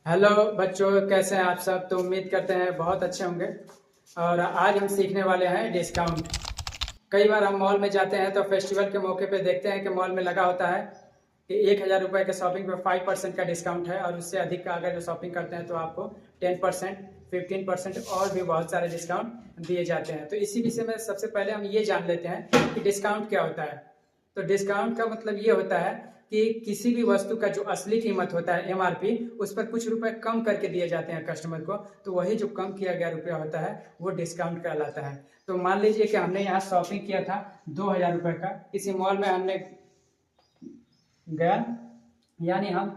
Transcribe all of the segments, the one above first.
Hello बच्चों, कैसे हैं आप सब। तो उम्मीद करते हैं बहुत अच्छे होंगे। और आज हम सीखने वाले हैं डिस्काउंट। कई बार हम मॉल में जाते हैं तो फेस्टिवल के मौके पे देखते हैं कि मॉल में लगा होता है कि 1,000 रुपये के शॉपिंग पे 5% का डिस्काउंट है, और उससे अधिक का अगर जो शॉपिंग करते हैं तो आपको 10%, 15% और भी बहुत सारे डिस्काउंट दिए जाते हैं। तो इसी विषय में सबसे पहले हम ये जान लेते हैं कि डिस्काउंट क्या होता है। तो डिस्काउंट का मतलब ये होता है कि किसी भी वस्तु का जो असली कीमत होता है MRP, उस पर कुछ रुपए कम करके दिए जाते हैं कस्टमर को। तो वही जो कम किया गया रुपया होता है वो डिस्काउंट कहलाता है। तो मान लीजिए कि हमने यहाँ शॉपिंग किया था 2,000 रुपये का, किसी मॉल में हमने गया, यानी हम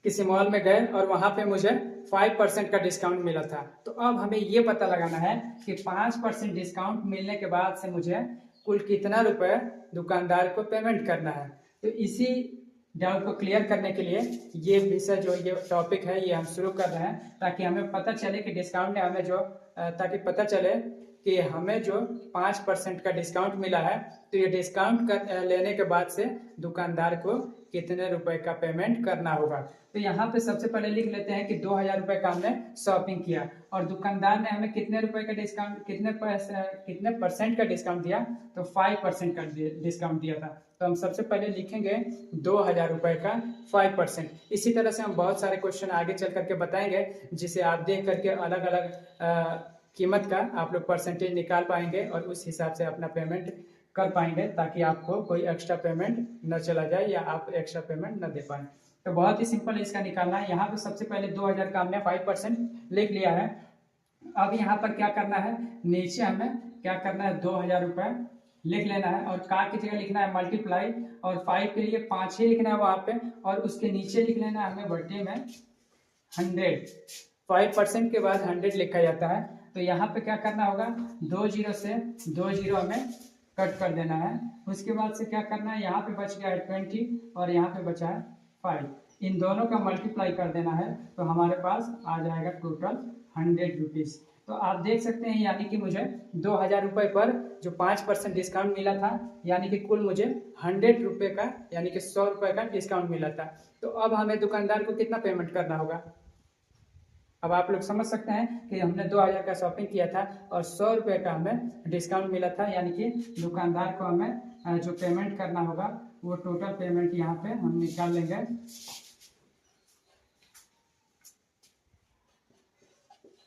किसी मॉल में गए और वहां पे मुझे 5% का डिस्काउंट मिला था। तो अब हमें ये पता लगाना है कि 5% डिस्काउंट मिलने के बाद से मुझे कुल कितना रुपए दुकानदार को पेमेंट करना है। तो इसी डाउट को क्लियर करने के लिए ये विषय जो ये टॉपिक है ये हम शुरू कर रहे हैं, ताकि हमें पता चले कि डिस्काउंट ने हमें जो ताकि पता चले कि हमें जो 5% का डिस्काउंट मिला है, तो ये डिस्काउंट लेने के बाद से दुकानदार को कितने रुपए का पेमेंट करना होगा। तो यहाँ पे सबसे पहले लिख लेते हैं कि 2,000 रुपये का हमने शॉपिंग किया और दुकानदार ने हमें कितने रुपए का डिस्काउंट, कितने परसेंट का डिस्काउंट दिया। तो 5% का डिस्काउंट दिया था। तो हम सबसे पहले लिखेंगे 2,000 रुपये का 5%। इसी तरह से हम बहुत सारे क्वेश्चन आगे चल करके बताएंगे, जिसे आप देख करके अलग अलग कीमत का आप लोग परसेंटेज निकाल पाएंगे और उस हिसाब से अपना पेमेंट कर पाएंगे, ताकि आपको कोई एक्स्ट्रा पेमेंट न चला जाए या आप एक्स्ट्रा पेमेंट न दे पाए। तो बहुत ही सिंपल इसका निकालना है। यहाँ पे सबसे पहले 2,000 का हमने 5% लिख लिया है। अब यहाँ पर क्या करना है, नीचे हमें क्या करना है, 2,000 रुपये लिख लेना है और का की जगह लिखना है मल्टीप्लाई, और 5 के लिए 5 ही लिखना है वहां पे, और उसके नीचे लिख लेना है हमें बटे में 100। 5% के बाद 100 लिखा जाता है। तो यहाँ पे क्या करना होगा, 2 जीरो से 2 जीरो हमें कट कर देना है। उसके बाद से क्या करना है, यहाँ पे बच गया है 20 और यहाँ पे बचा है 5। इन दोनों का मल्टीप्लाई कर देना है तो हमारे पास आ जाएगा टोटल 100 रुपीज। तो आप देख सकते हैं, यानी कि मुझे 2,000 रुपये पर जो 5% डिस्काउंट मिला था, यानी कि कुल मुझे 100 रुपये का, यानी कि 100 रुपये का डिस्काउंट मिला था। तो अब हमें दुकानदार को कितना पेमेंट करना होगा। अब आप लोग समझ सकते हैं कि हमने 2,000 का शॉपिंग किया था और 100 रुपये का हमें डिस्काउंट मिला था, यानी कि दुकानदार को हमें जो पेमेंट करना होगा वो टोटल पेमेंट यहाँ पे हम निकाल लेंगे।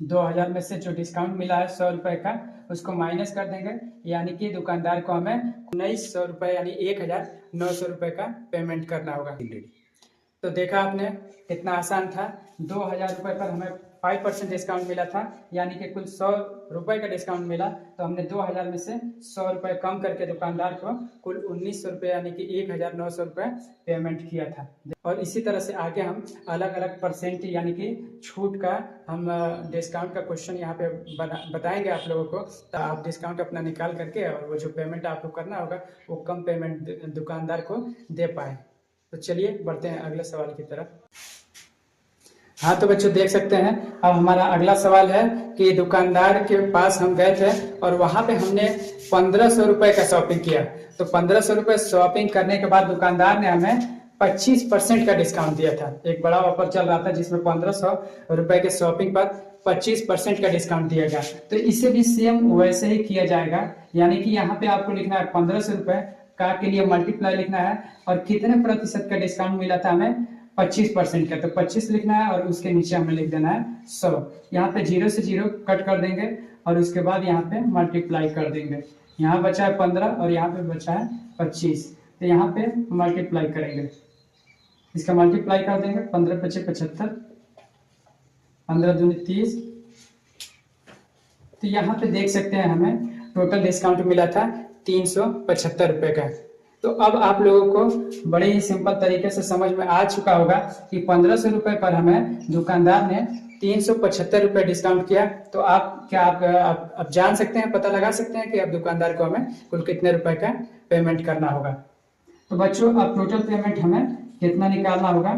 दो 2,000 में से जो डिस्काउंट मिला है 100 रुपये का, उसको माइनस कर देंगे, यानी कि दुकानदार को हमें 1,900 रुपये यानी 1,900 रुपये का पेमेंट करना होगा। तो देखा आपने कितना आसान था। 2,000 रुपये पर हमें 5% डिस्काउंट मिला था, यानी कि कुल 100 रुपये का डिस्काउंट मिला। तो हमने 2,000 में से 100 रुपये कम करके दुकानदार को कुल 1,900 रुपये यानी कि 1,900 रुपये पेमेंट किया था। और इसी तरह से आगे हम अलग अलग परसेंट यानी कि छूट का हम डिस्काउंट का क्वेश्चन यहाँ पे बताएंगे आप लोगों को। तो आप डिस्काउंट अपना निकाल करके और वो जो पेमेंट आपको करना होगा वो कम पेमेंट दुकानदार को दे पाए। तो चलिए बढ़ते हैं अगले सवाल की तरफ। हाँ तो बच्चों देख सकते हैं, अब हमारा अगला सवाल है कि दुकानदार के पास हम गए थे और वहां पे हमने 1,500 रुपये का शॉपिंग किया। तो 1,500 रुपये शॉपिंग करने के बाद दुकानदार ने हमें 25% का डिस्काउंट दिया था। एक बड़ा ऑफर चल रहा था जिसमें 1,500 रुपये के शॉपिंग पर 25% का डिस्काउंट दिया गया। तो इसे भी सेम वैसे ही किया जाएगा, यानी कि यहाँ पे आपको लिखना है 1,500 रुपये का के लिए मल्टीप्लाई लिखना है और कितने प्रतिशत का डिस्काउंट मिला था हमें, 25% का। तो 25 लिखना है और उसके नीचे हमें लिख देना है 100। यहाँ पे 0 से 0 कट कर देंगे और उसके बाद यहाँ पे मल्टीप्लाई कर देंगे। यहाँ बचा है 15 और यहाँ पे बचा है 25। तो यहाँ पे मल्टीप्लाई करेंगे, इसका मल्टीप्लाई कर देंगे। 15 × 5 = 75, 15 दूनी 30। तो यहाँ पे देख सकते हैं हमें टोटल डिस्काउंट मिला था 375 रुपये का। तो अब आप लोगों को बड़े ही सिंपल तरीके से समझ में आ चुका होगा कि 1,500 रुपये पर हमें दुकानदार ने 375 रुपये डिस्काउंट किया। तो आप क्या आप जान सकते हैं, पता लगा सकते हैं कि अब दुकानदार को हमें कुल कितने रुपए का पेमेंट करना होगा। तो बच्चों अब टोटल पेमेंट हमें कितना निकालना होगा,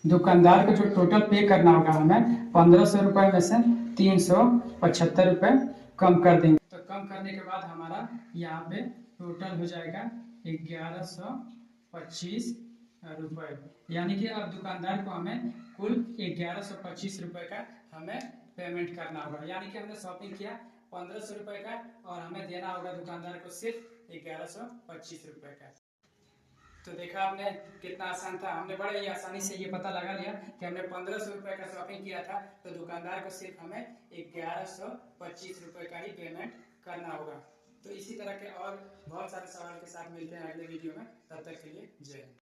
दुकानदार को जो टोटल पे करना होगा हमें 1,500 रुपये में से 375 रुपये कम कर देंगे। तो कम करने के बाद हमारा यहाँ पे टोटल हो जाएगा 1,125 रुपए। यानी कि अब दुकानदार को हमें कुल 1125 रुपये का हमें पेमेंट करना होगा। यानी कि हमने शॉपिंग किया 1500 रुपये का और हमें देना होगा दुकानदार को सिर्फ 1125 रुपये का। तो देखा आपने कितना आसान था। हमने बड़े ही आसानी से ये पता लगा लिया कि हमने 1500 रुपये का शॉपिंग किया था तो दुकानदार को सिर्फ हमें 1125 रुपये का ही पेमेंट करना होगा। तो इसी तरह के और बहुत सारे सवाल के साथ मिलते हैं अगले वीडियो में। तब तक के लिए जय हिंद।